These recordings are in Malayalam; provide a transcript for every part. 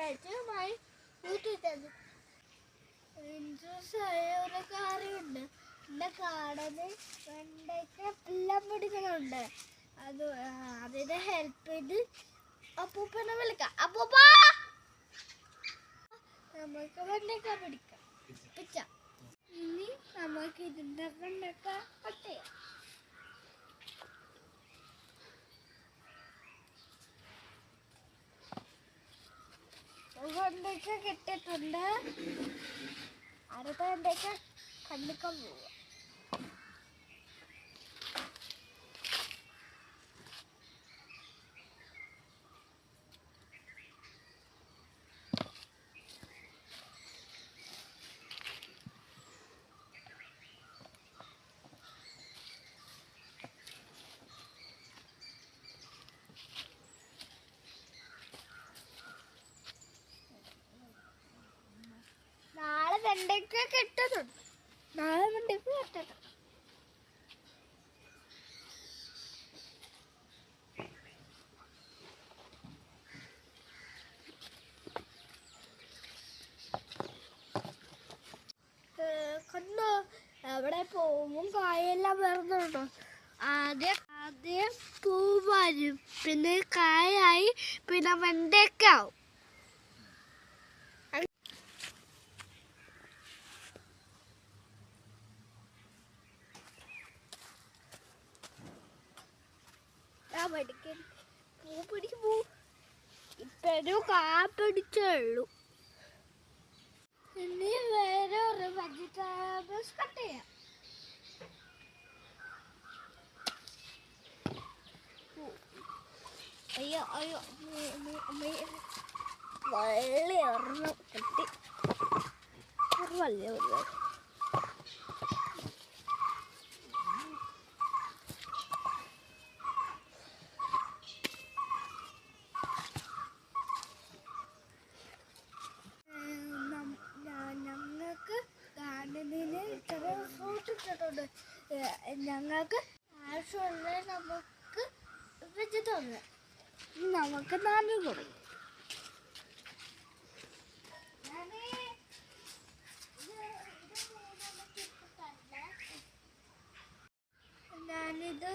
വെച്ചുമായി കൂട്ടിട്ടത് ഇൻട്രസ്റ്റ് ആയ ഒരു കാര്യമുണ്ട്. എൻ്റെ കാടന് വെണ്ടയ്ക്ക എല്ലാം പിടിക്കുന്നുണ്ട്. അതിനെ ഹെൽപ്പ് ചെയ്ത് അപ്പൂപ്പനെ വിളിക്കാം. അപ്പൂപ്പ നമുക്ക് വെണ്ടയ്ക്ക പിടിക്കാം. ഇനി നമുക്ക് ഇതിൻ്റെ വെണ്ടയ്ക്ക കട്ട് ചെയ്യാം. വെണ്ടയ്ക്ക കിട്ടിയിട്ടുണ്ട്. അടുത്ത വെണ്ടയ്ക്ക കണ്ടിക്കാൻ പോവുക. നാളെ വെണ്ടയ്ക്ക കിട്ടുന്നുണ്ട്. കണ്ടോ, എവിടെ പൂവും കായെല്ലാം വരുന്നുണ്ടോ? ആദ്യം പൂ വരും, പിന്നെ കായായി, പിന്നെ വെണ്ടയ്ക്ക ആവും. പൂ പിടിക്കുമ്പോ ഇപ്പൊരു കാ പിടിച്ചേ ഉള്ളൂ. ഇനി വേറെ ഒരു വെജിറ്റബിൾസ് കട്ട് ചെയ്യാം. അയ്യോ വള്ളി ഒരെണ്ണം കിട്ടി. വലിയ ഞങ്ങൾക്ക് ആവശ്യമുള്ള നമുക്ക് വെച്ച് തന്നെ നമുക്ക് 4 കൊടുക്കും. ഞാനിത്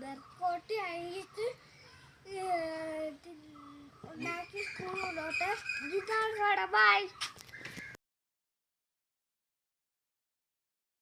ബർക്കോട്ടി അഴിച്ച് ഉണ്ടാക്കി സ്കൂളിലോട്ട്. ബൈ.